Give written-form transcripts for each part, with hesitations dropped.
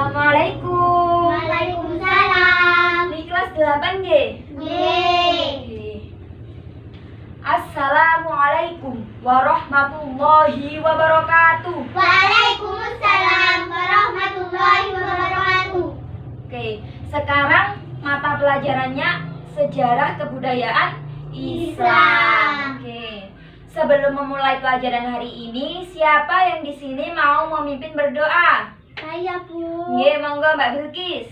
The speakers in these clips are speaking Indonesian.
Assalamualaikum. Waalaikumsalam. Di kelas 8 G. Assalamualaikum warahmatullahi wabarakatuh. Waalaikumsalam warahmatullahi wabarakatuh. Oke, sekarang mata pelajarannya sejarah kebudayaan Islam. Oke. Sebelum memulai pelajaran hari ini, siapa yang di sini mau memimpin berdoa? Saya, Bu. Nggih, monggo Mbak Bilqis.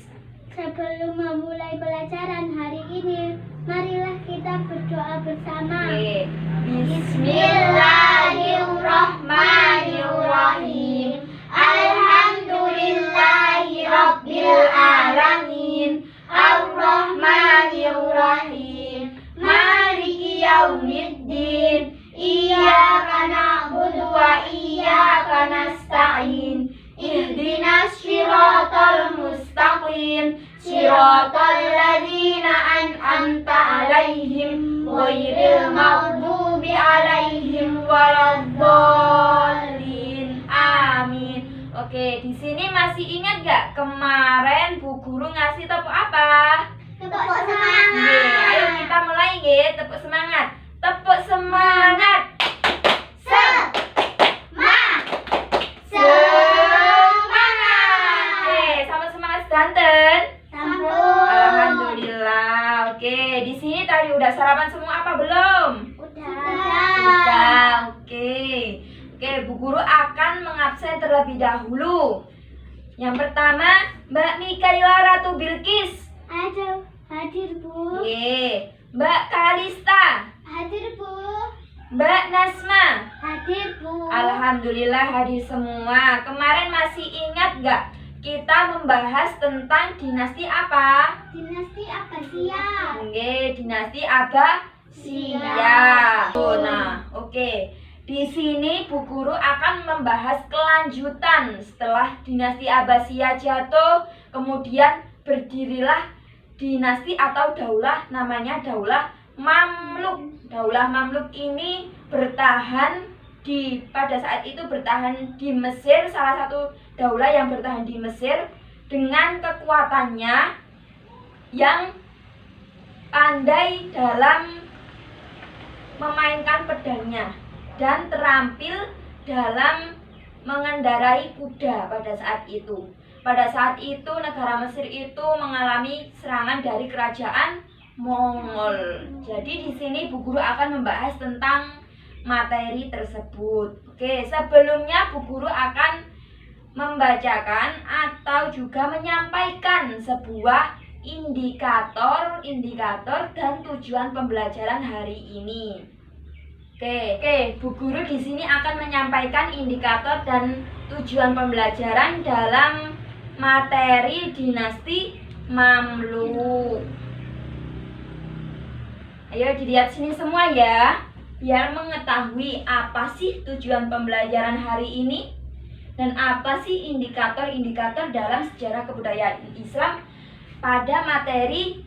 Sebelum memulai pelajaran hari ini, marilah kita berdoa bersama. Nggih. Bismillahirrahmanirrahim. Alhamdulillahi rabbil alamin. Ar-Rahmanirrahim. Maliki yaumiddin. Iyyaka na'budu wa iyyaka nasta'in. Ihdinas siratal mustaqim. Siratal ladzina an'amta 'alaihim ghairil maghdubi 'alaihim waladdallin. Amin. Oke, di sini masih ingat gak kemarin Bu Guru ngasih tepuk apa? Tepuk semangat. Nggih, ayo kita mulai nggih, tepuk semangat. Tepuk semangat. Oke, sama semangat sedanten. Alhamdulillah. Oke, di sini tadi udah sarapan semua apa belum? Udah. Oke. Oke, Bu Guru akan mengabsen terlebih dahulu. Yang pertama, Mbak Mikaela Ratu Bilqis. Aduh, hadir, Bu. Oke. Mbak Kalista. Hadir, Bu. Mbak Nasma. Hadir, Bu. Alhamdulillah hadir semua. Kemarin masih ingat gak kita membahas tentang dinasti apa? Dinasti Abbasiyah. Oke, dinasti Abbasiyah. Nah, oke. Di sini Bu Guru akan membahas kelanjutan setelah dinasti Abbasiyah jatuh, kemudian berdirilah dinasti atau daulah namanya Daulah Mamluk. Daulah Mamluk ini pada saat itu bertahan di Mesir, salah satu daulah yang bertahan di Mesir dengan kekuatannya yang pandai dalam memainkan pedangnya dan terampil dalam mengendarai kuda pada saat itu. Pada saat itu negara Mesir itu mengalami serangan dari kerajaan Mongol. Jadi di sini Bu Guru akan membahas tentang materi tersebut. Oke, sebelumnya Bu Guru akan membacakan atau juga menyampaikan sebuah indikator dan tujuan pembelajaran hari ini. Oke, Bu Guru di sini akan menyampaikan indikator dan tujuan pembelajaran dalam materi dinasti Mamluk. Ayo dilihat sini semua ya, biar mengetahui apa sih tujuan pembelajaran hari ini dan apa sih indikator-indikator dalam sejarah kebudayaan Islam pada materi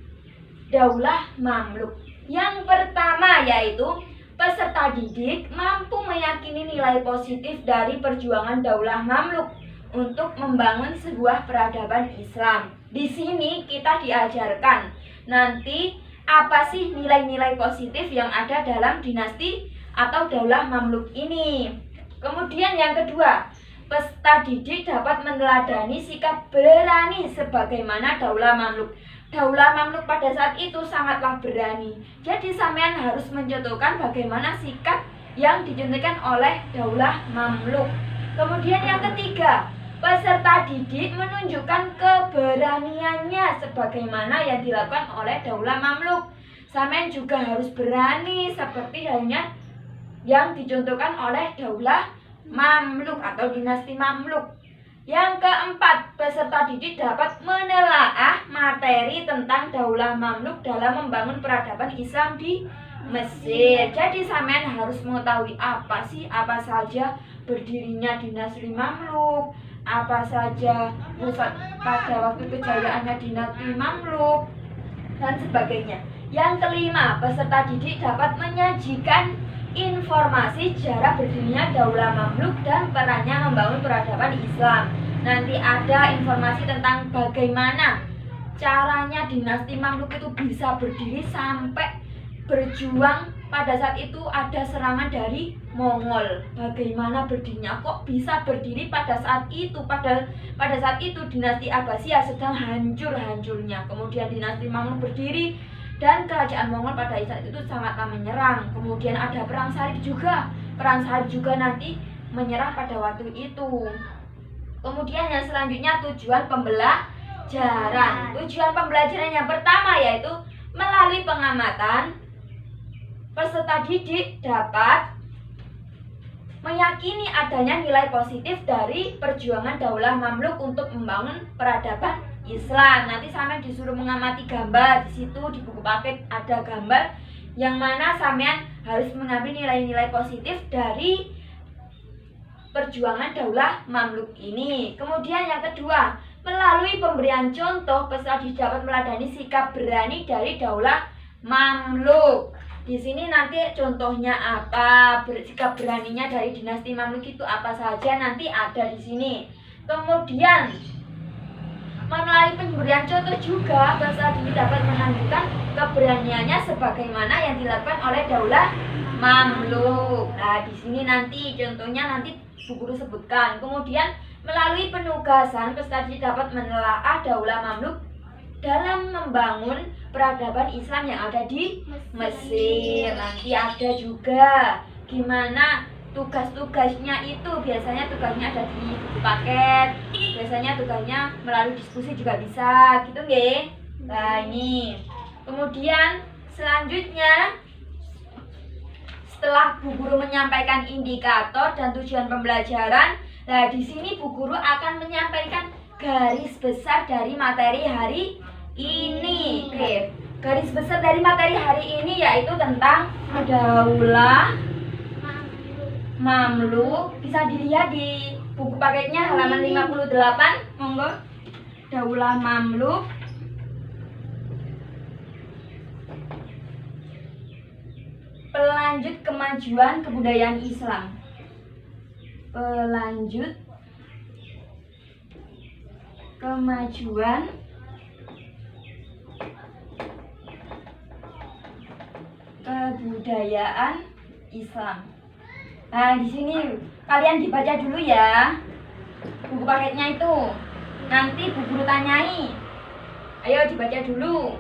Daulah Mamluk. Yang pertama yaitu peserta didik mampu meyakini nilai positif dari perjuangan Daulah Mamluk untuk membangun sebuah peradaban Islam. Di sini kita diajarkan nanti apa sih nilai-nilai positif yang ada dalam dinasti atau Daulah Mamluk ini. Kemudian yang kedua, peserta didik dapat meneladani sikap berani sebagaimana Daulah Mamluk. Daulah Mamluk pada saat itu sangatlah berani. Jadi sampean harus mencontohkan bagaimana sikap yang dicontohkan oleh Daulah Mamluk. Kemudian yang ketiga, peserta didik menunjukkan keberaniannya sebagaimana yang dilakukan oleh Daulah Mamluk. Sampean juga harus berani seperti halnya yang dicontohkan oleh Daulah Mamluk atau dinasti Mamluk. Yang keempat, peserta didik dapat menelaah materi tentang Daulah Mamluk dalam membangun peradaban Islam di Mesir. Jadi sampean harus mengetahui apa saja berdirinya dinasti Mamluk, apa saja pusat pada waktu kejayaannya dinasti Mamluk dan sebagainya. Yang kelima, peserta didik dapat menyajikan informasi sejarah berdirinya Daulah Mamluk dan perannya membangun peradaban Islam. nanti ada informasi tentang bagaimana caranya dinasti Mamluk itu bisa berdiri sampai berjuang. Pada saat itu ada serangan dari Mongol. Bagaimana berdirinya? Kok bisa berdiri pada saat itu? Pada saat itu dinasti Abbasiyah sedang hancur-hancurnya. Kemudian dinasti Mamluk berdiri dan kerajaan Mongol pada saat itu sangatlah menyerang. Kemudian ada perang salib juga. Perang salib juga nanti menyerang pada waktu itu. Kemudian yang selanjutnya tujuan pembelajaran. Tujuan pembelajaran yang pertama yaitu melalui pengamatan, peserta didik dapat meyakini adanya nilai positif dari perjuangan Daulah Mamluk untuk membangun peradaban Islam. Nanti sampean disuruh mengamati gambar. Di situ di buku paket ada gambar yang mana sampean harus mengambil nilai-nilai positif dari perjuangan Daulah Mamluk ini. Kemudian yang kedua, melalui pemberian contoh, peserta didik dapat meladani sikap berani dari Daulah Mamluk. Di sini nanti contohnya apa, sikap beraninya dari dinasti Mamluk itu apa saja nanti ada di sini. Kemudian melalui pemberian contoh juga peserta didik dapat menunjukkan keberaniannya sebagaimana yang dilakukan oleh Daulah Mamluk. Nah, di sini nanti contohnya nanti Bu Guru sebutkan. Kemudian melalui penugasan peserta didik dapat menelaah Daulah Mamluk dalam membangun peradaban Islam yang ada di Mesir. Nanti ada juga gimana tugas-tugasnya itu. Biasanya tugasnya ada di buku paket. Biasanya tugasnya melalui diskusi juga bisa, gitu nggih. Nah, ini. Kemudian selanjutnya setelah Bu Guru menyampaikan indikator dan tujuan pembelajaran, nah di sini Bu Guru akan menyampaikan garis besar dari materi hari ini. Oke, garis besar dari materi hari ini yaitu tentang Daulah Mamluk. Bisa dilihat di buku paketnya halaman 58. Monggo. Daulah Mamluk. Pelanjut kemajuan kebudayaan Islam. Pelanjut kemajuan kebudayaan Islam. Nah, di sini kalian dibaca dulu ya buku paketnya itu. Nanti Bu Guru tanyai. Ayo dibaca dulu.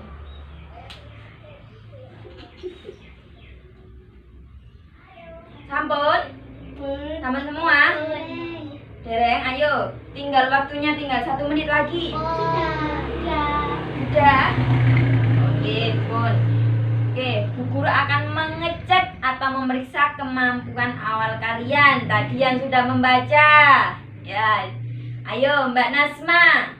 Sampun? Sampun semua? Dereng, ayo. Tinggal waktunya tinggal 1 menit lagi. Sudah? Oke, pun. Oke, Bu Guru akan mengecek atau memeriksa kemampuan awal kalian. Tadi yang sudah membaca. Ya. Ayo, Mbak Nasma.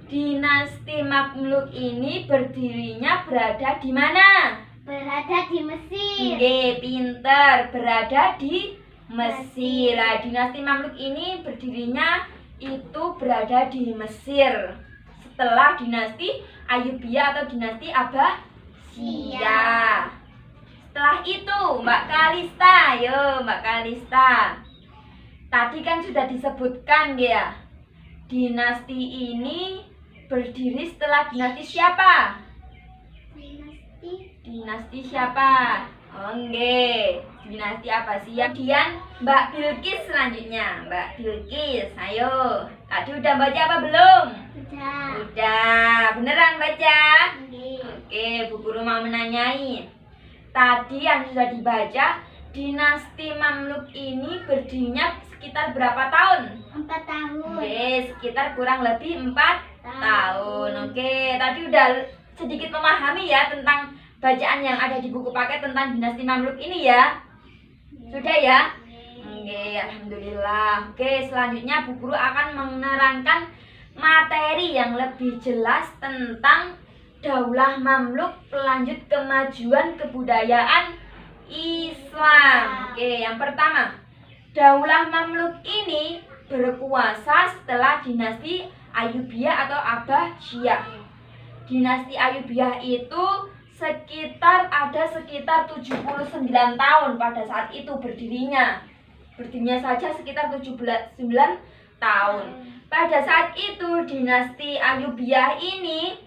Dinasti Mamluk ini berdirinya berada di mana? Berada di Mesir. Oke, pinter. Berada di Mesir. Nah, dinasti Mamluk ini berdirinya itu berada di Mesir. Setelah dinasti Ayyubiyah atau dinasti Abbasiyah. Setelah itu, Mbak Kalista. Ayo, Mbak Kalista. Tadi kan sudah disebutkan ya. Dinasti ini berdiri setelah dinasti siapa? Dinasti siapa? Oke, dinasti Abbasiyah. Kemudian Mbak Bilqis selanjutnya. Mbak Bilqis, ayo. Tadi udah baca apa belum? Sudah. Udah, beneran baca? Oke. Oke, Bu Guru mau menanyai. Tadi yang sudah dibaca, dinasti Mamluk ini berdirinya sekitar berapa tahun? 4 tahun. Oke, sekitar kurang lebih 4 tahun. Oke, tadi udah sedikit memahami ya tentang bacaan yang ada di buku paket tentang dinasti Mamluk ini ya. Sudah ya? Oke, alhamdulillah. Oke, selanjutnya Bu Guru akan menerangkan materi yang lebih jelas tentang Daulah Mamluk, pelanjut kemajuan kebudayaan Islam. Oke, yang pertama, Daulah Mamluk ini berkuasa setelah dinasti Ayyubiyah atau Abbasiyah. Dinasti Ayyubiyah itu sekitar 79 tahun pada saat itu berdirinya. Berdirinya saja sekitar 79 tahun. pada saat itu dinasti Ayyubiyah ini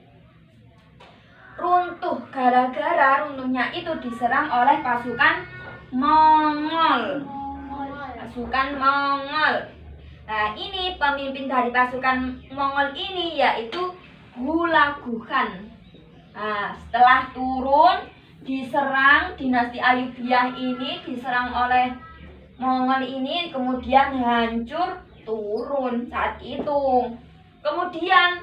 runtuh gara-gara runtuhnya itu diserang oleh pasukan Mongol. Pasukan Mongol. Nah, ini pemimpin dari pasukan Mongol ini yaitu Hulaguhan. Nah, setelah turun diserang, dinasti Ayyubiyah ini diserang oleh Mongol ini, kemudian hancur, turun saat itu. Kemudian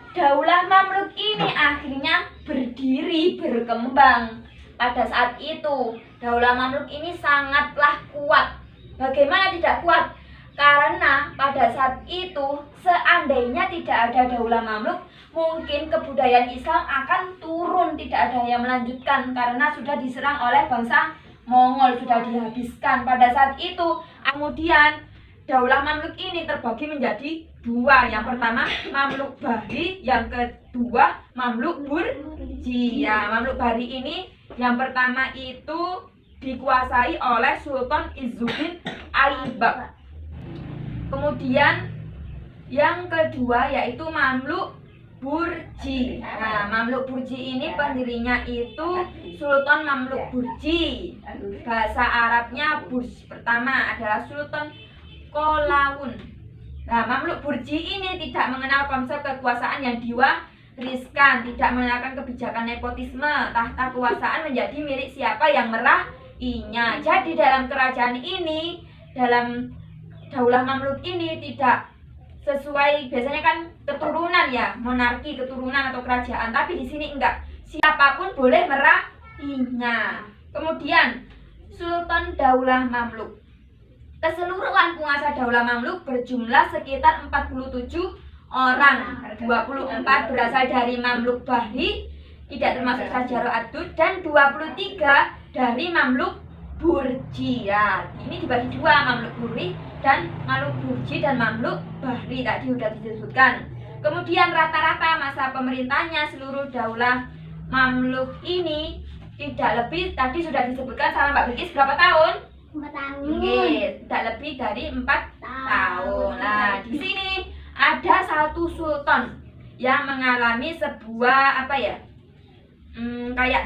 Daulah Mamluk ini akhirnya berdiri, berkembang. Pada saat itu Daulah Mamluk ini sangatlah kuat. Bagaimana tidak kuat? Karena pada saat itu seandainya tidak ada Daulah Mamluk, mungkin kebudayaan Islam akan turun, tidak ada yang melanjutkan karena sudah diserang oleh bangsa Mongol, sudah dihabiskan pada saat itu. Kemudian Daulah Mamluk ini terbagi menjadi dua. Yang pertama Mamluk Bahri, yang kedua Mamluk Burji. Ya, Mamluk Bahri ini yang pertama itu dikuasai oleh Sultan Izzuddin Aibak. Kemudian yang kedua yaitu Mamluk Burji. Nah, Mamluk Burji ini pendirinya itu Sultan Mamluk Burji. Bahasa Arabnya Burj. Pertama adalah Sultan Kolawun. Nah, Mamluk Burji ini tidak mengenal konsep kekuasaan yang diwariskan, tidak mengenalkan kebijakan nepotisme. Tahta kekuasaan menjadi milik siapa yang meraihnya. Jadi dalam kerajaan ini, dalam Daulah Mamluk ini tidak sesuai, biasanya kan keturunan ya, monarki keturunan atau kerajaan, tapi di sini enggak, siapapun boleh meraihnya. Kemudian Sultan Daulah Mamluk. Keseluruhan penguasa Daulah Mamluk berjumlah sekitar 47 orang. 24 berasal dari Mamluk Bahri, tidak termasuk Sajarah Ad-Dud, dan 23 dari Mamluk Burji. Ya, ini dibagi dua, Mamluk Burri dan Mamluk Burji dan Mamluk Bahri tadi sudah disebutkan. Kemudian rata-rata masa pemerintahnya seluruh Daulah Mamluk ini tidak lebih, tadi sudah disebutkan sama Mbak Bilkis, berapa tahun? 4 tahun. Tidak lebih dari 4 tahun. Nah, di sini ada satu sultan yang mengalami sebuah kayak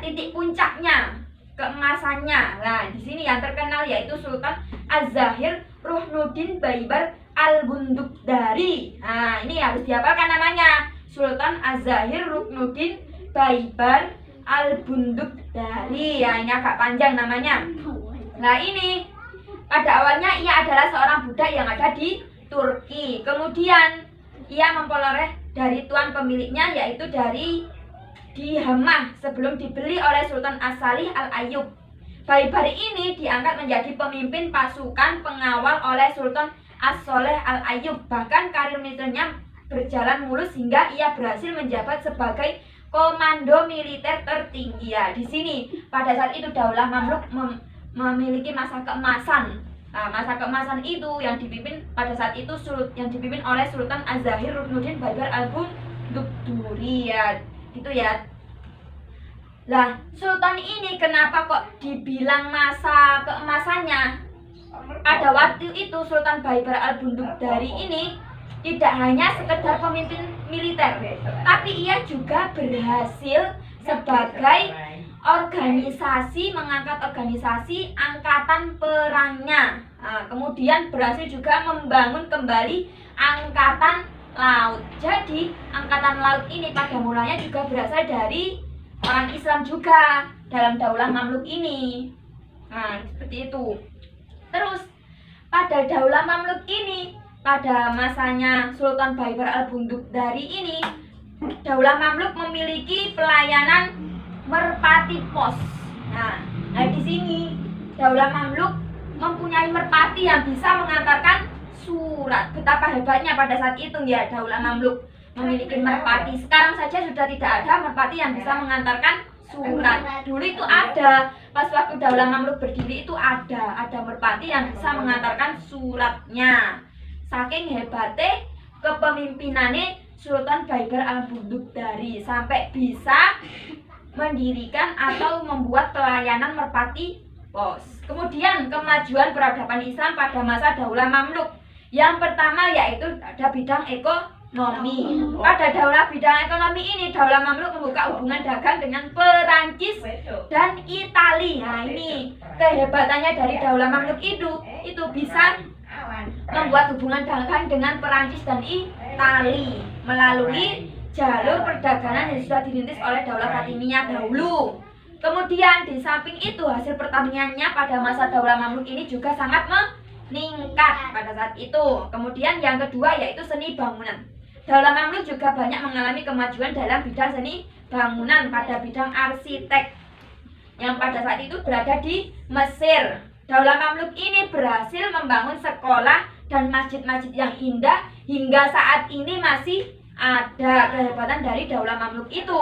titik puncaknya, keemasannya. Nah, di sini yang terkenal yaitu Sultan Az-Zahir Ruhnuddin Baibar Al-Bundukdari. Nah, ini harus dihafalkan namanya. Sultan Az-Zahir Ruhnuddin Baibar Al-Bundukdari. Ya, ini agak panjang namanya. Nah, ini pada awalnya ia adalah seorang budak yang ada di Turki. Kemudian ia memperoleh dari tuan pemiliknya, yaitu dari Dihamah, sebelum dibeli oleh Sultan As-Salih Al-Ayyub. Baibar ini diangkat menjadi pemimpin pasukan pengawal oleh Sultan As-Salih Al-Ayyub. Bahkan karir militernya berjalan mulus hingga ia berhasil menjabat sebagai komando militer tertinggi. Ya, di sini pada saat itu Daulah Mamluk memiliki masa keemasan. Nah, masa keemasan itu yang dipimpin pada saat itu yang dipimpin oleh Sultan Az-Zahir Ruhnuddin Baibar Al-Bundukdari. Ya, gitu ya. Lah, sultan ini kenapa kok dibilang masa keemasannya? Pada waktu itu Sultan Baibar Al-Bundukdari ini tidak hanya sekedar pemimpin militer, tapi ia juga berhasil sebagai mengangkat organisasi angkatan perangnya. Nah, kemudian berhasil juga membangun kembali angkatan laut. Jadi angkatan laut ini pada mulanya juga berasal dari orang Islam juga dalam Daulah Mamluk ini. Nah, seperti itu. Terus pada Daulah Mamluk ini, pada masanya Sultan Baibar Al-Bundukdari ini, Daulah Mamluk memiliki pelayanan merpati pos. Nah, di sini Daulah Mamluk mempunyai merpati yang bisa mengantarkan surat. Betapa hebatnya pada saat itu ya Daulah Mamluk memiliki merpati. Sekarang saja sudah tidak ada merpati yang bisa mengantarkan surat. Dulu itu ada, pas waktu Daulah Mamluk berdiri itu ada merpati yang bisa mengantarkan suratnya. Saking hebatnya kepemimpinannya Sultan Baibar Al-Bundukdari sampai bisa mendirikan atau membuat pelayanan merpati pos. Kemudian kemajuan peradaban Islam pada masa Daulah Mamluk. Yang pertama yaitu ada bidang ekonomi. Pada daulah bidang ekonomi ini, Daulah Mamluk membuka hubungan dagang dengan Perancis dan Italia. Nah, ini kehebatannya dari Daulah Mamluk itu bisa membuat hubungan dagang dengan Perancis dan Italia melalui jalur perdagangan yang sudah dirintis oleh Daulah Fatimiyah dahulu. Kemudian di samping itu hasil pertaniannya pada masa Daulah Mamluk ini juga sangat meningkat pada saat itu. Kemudian yang kedua yaitu seni bangunan. Daulah Mamluk juga banyak mengalami kemajuan dalam bidang seni bangunan pada bidang arsitek yang pada saat itu berada di Mesir. Daulah Mamluk ini berhasil membangun sekolah dan masjid-masjid yang indah hingga saat ini masih ada kehebatan dari Daulah Mamluk itu.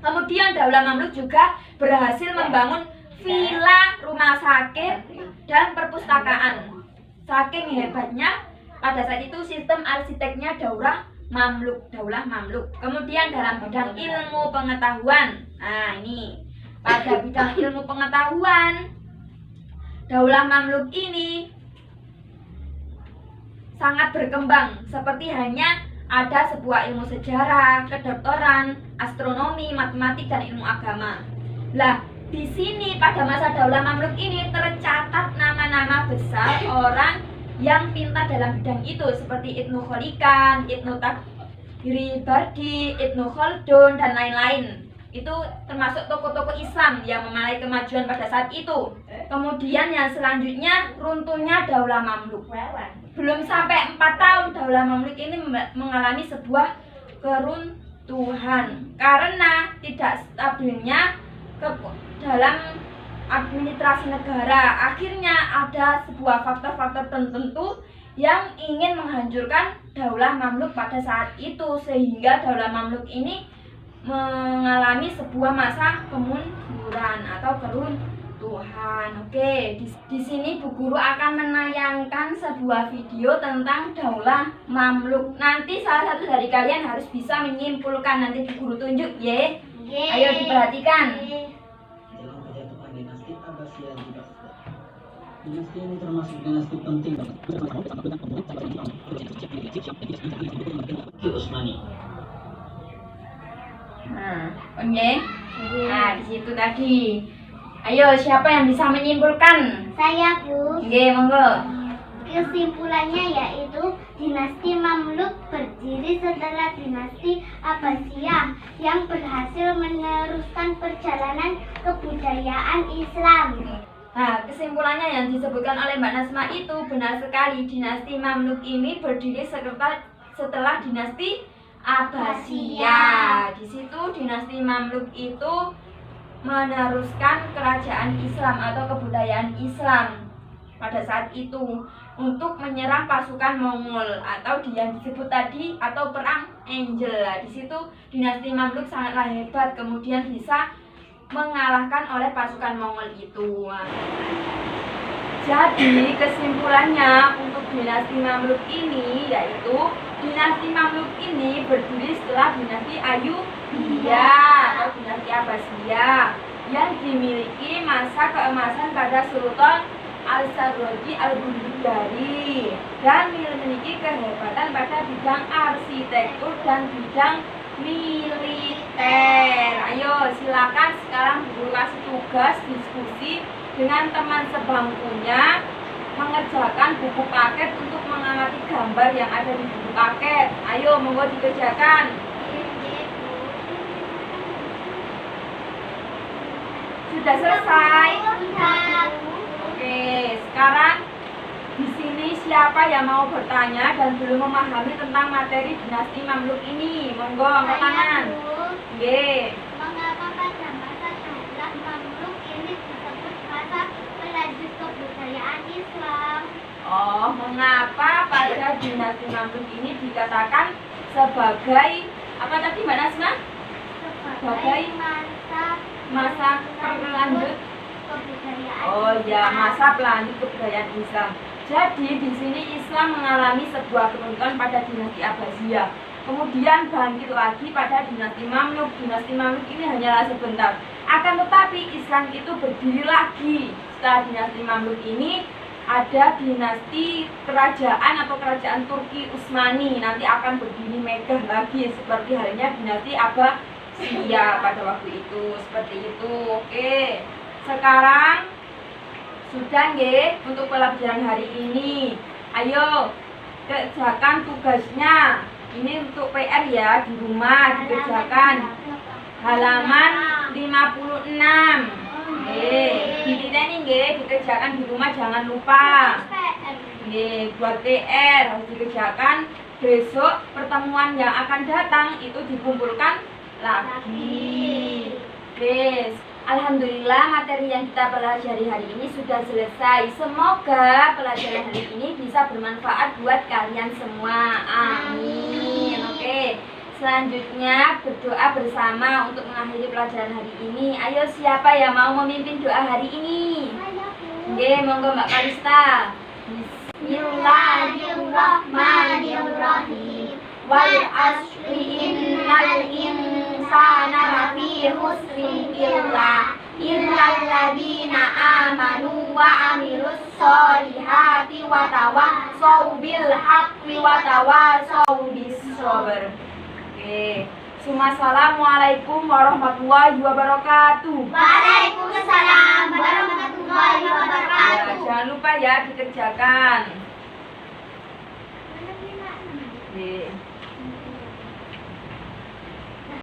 Kemudian Daulah Mamluk juga berhasil membangun villa, rumah sakit, dan perpustakaan. Saking hebatnya pada saat itu sistem arsiteknya Daulah Mamluk. Kemudian dalam bidang ilmu pengetahuan. Nah, ini pada bidang ilmu pengetahuan Daulah Mamluk ini sangat berkembang, seperti hanya ada sebuah ilmu sejarah, kedokteran, astronomi, matematik, dan ilmu agama. Lah, di sini pada masa Daulah Mamluk ini tercatat nama-nama besar orang yang pintar dalam bidang itu seperti Ibnu Khalikan, Ibnu Taghribardi, Ibnu Khaldun, dan lain-lain. Itu termasuk tokoh-tokoh Islam yang memulai kemajuan pada saat itu. Kemudian yang selanjutnya runtuhnya Daulah Mamluk. Belum sampai 4 tahun Daulah Mamluk ini mengalami sebuah keruntuhan karena tidak stabilnya dalam administrasi negara. Akhirnya ada sebuah faktor-faktor tertentu yang ingin menghancurkan Daulah Mamluk pada saat itu, sehingga Daulah Mamluk ini mengalami sebuah masa kemunduran atau keruntuhan. Oke, di sini Bu Guru akan menayangkan sebuah video tentang Daulah Mamluk. Nanti salah satu dari kalian harus bisa menyimpulkan, nanti Bu Guru tunjuk ya. Ayo diperhatikan. Dalam kejatuhan dinasti Abbasiyah di Baghdad. Dinasti ini termasuk dinasti penting Utsmani. Oke. Nah, di situ tadi. Ayo, siapa yang bisa menyimpulkan? Saya, Bu. Oke, monggo. Kesimpulannya yaitu dinasti Mamluk berdiri setelah dinasti Abbasiyah yang berhasil meneruskan perjalanan kebudayaan Islam. Nah, kesimpulannya yang disebutkan oleh Mbak Nasma itu benar sekali. Dinasti Mamluk ini berdiri setelah dinasti Abbasiyah. Di situ dinasti Mamluk itu meneruskan kerajaan Islam atau kebudayaan Islam pada saat itu untuk menyerang pasukan Mongol atau yang disebut tadi atau perang Angel. Di situ dinasti Mamluk sangatlah hebat, kemudian bisa mengalahkan oleh pasukan Mongol itu. Jadi kesimpulannya untuk dinasti Mamluk ini yaitu dinasti Mamluk ini berdiri setelah dinasti Ayyubiyah atau dinasti Abbasiyah yang dimiliki masa keemasan pada Sultan Al-Sarraji Al-Bundari dan memiliki kehebatan pada bidang arsitektur dan bidang militer. Ayo silakan sekarang Bu Guru kasih tugas diskusi dengan teman sebangkunya mengerjakan buku paket untuk mengamati gambar yang ada di buku paket. Ayo monggo dikerjakan. Sudah selesai? Oke, sekarang di sini siapa yang mau bertanya dan belum memahami tentang materi dinasti Mamluk ini? Monggo angkat tangan. Oke. Mengapa pada masa Daulah Mamluk ini disebut masa melaju kebudayaan Islam? Oh, mengapa pada dinasti Mamluk ini dikatakan sebagai apa tadi Mbak Nasma? Sebagai Masa pelanjut kebudayaan. Oh ya, masa pelanjut kebudayaan Islam. Jadi di sini Islam mengalami sebuah keruntuhan pada dinasti Abbasiyah. Kemudian bangkit lagi pada dinasti Mamluk. Dinasti Mamluk ini hanyalah sebentar. Akan tetapi Islam itu berdiri lagi setelah dinasti Mamluk ini ada dinasti kerajaan atau kerajaan Turki Utsmani, nanti akan berdiri megah lagi seperti halnya dinasti Abbasiyah pada waktu itu, seperti itu. Oke, sekarang sudah nggih untuk pelajaran hari ini. Ayo kerjakan tugasnya. Ini untuk PR ya, di rumah dikerjakan. Halaman 56. Ini nggih dikerjakan di rumah, jangan lupa. Nggih, buat PR harus dikerjakan. Besok pertemuan yang akan datang itu dikumpulkan lagi. Yes. Alhamdulillah materi yang kita pelajari hari ini sudah selesai. Semoga pelajaran hari ini bisa bermanfaat buat kalian semua. Amin. Oke. Selanjutnya berdoa bersama untuk mengakhiri pelajaran hari ini. Ayo siapa yang mau memimpin doa hari ini? Oke, monggo Mbak Kalista. Bismillahirrahmanirrahim. Wal asri innal insana lafi khusrin illal ladzina amanu wa amilus solihati wa tawassaw bil haqqi wa tawassaw bis sabr. Oke. Assalamualaikum warahmatullahi wabarakatuh. Waalaikumsalam warahmatullahi wabarakatuh. Ya, jangan lupa ya dikerjakan. Oke.